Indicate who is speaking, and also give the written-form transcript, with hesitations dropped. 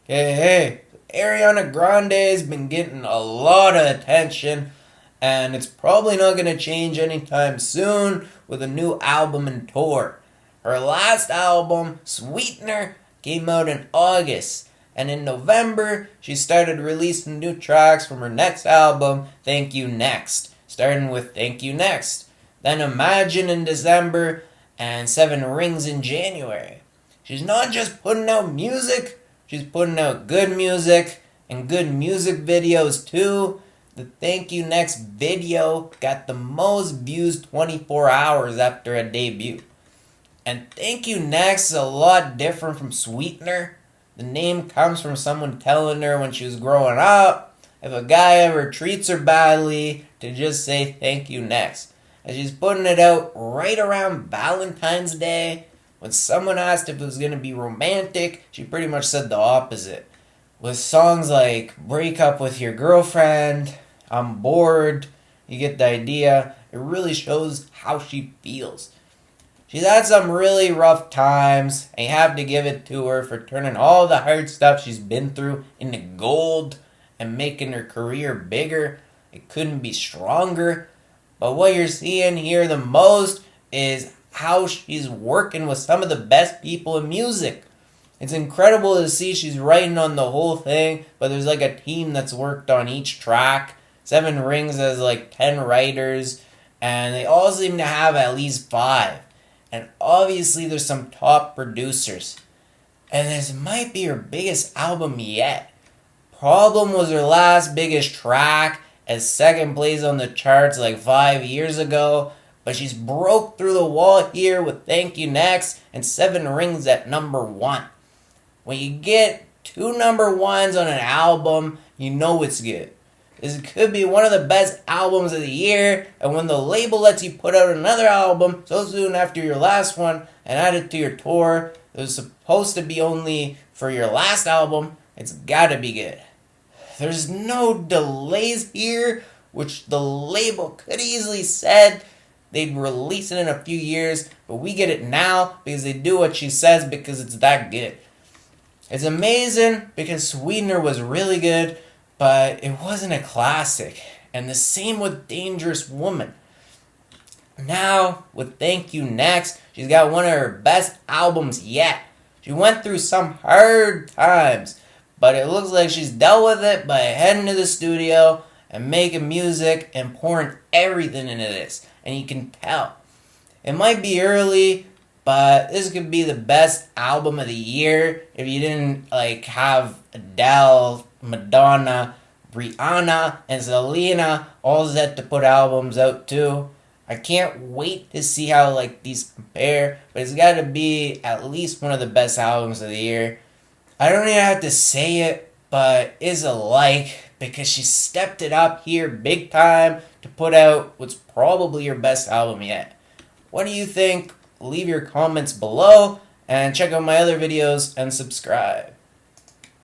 Speaker 1: Hey, Ariana Grande has been getting a lot of attention, and it's probably not going to change anytime soon with a new album and tour. Her last album, Sweetener, came out in August, and in November, she started releasing new tracks from her next album, Thank You Next, starting with Thank You Next, then Imagine in December, and Seven Rings in January. She's not just putting out music, she's putting out good music and good music videos too. The Thank You Next video got the most views 24 hours after a debut. And Thank You Next is a lot different from Sweetener. The name comes from someone telling her when she was growing up, if a guy ever treats her badly, to just say thank you next. And she's putting it out right around Valentine's Day. When someone asked if it was going to be romantic, she pretty much said the opposite. With songs like Break Up With Your Girlfriend, I'm Bored, you get the idea. It really shows how she feels. She's had some really rough times, and you have to give it to her for turning all the hard stuff she's been through into gold and making her career bigger. It couldn't be stronger. But what you're seeing here the most is how she's working with some of the best people in music. It's incredible to see she's writing on the whole thing, but there's like a team that's worked on each track. Seven Rings has like 10 writers, and they all seem to have at least 5. And obviously there's some top producers. And this might be her biggest album yet. Problem was her last biggest track, as second place on the charts like 5 years ago. But she's broke through the wall here with Thank You Next and Seven Rings at number 1. When you get 2 number 1s on an album, you know it's good. This could be one of the best albums of the year, and when the label lets you put out another album so soon after your last one and add it to your tour that was supposed to be only for your last album, it's gotta be good. There's no delays here, which the label could easily said they'd release it in a few years, but we get it now because they do what she says because it's that good. It's amazing because Sweetener was really good, but it wasn't a classic. And the same with Dangerous Woman. Now, with Thank You Next, she's got one of her best albums yet. She went through some hard times, but it looks like she's dealt with it by heading to the studio and making music and pouring everything into this. And you can tell. It might be early, but this could be the best album of the year if you didn't have Adele, Madonna, Rihanna, and Selena all set to put albums out too. I can't wait to see how these compare, but it's got to be at least one of the best albums of the year. I don't even have to say it, but it's a like because she stepped it up here big time to put out what's probably her best album yet. What do you think? Leave your comments below and check out my other videos and subscribe.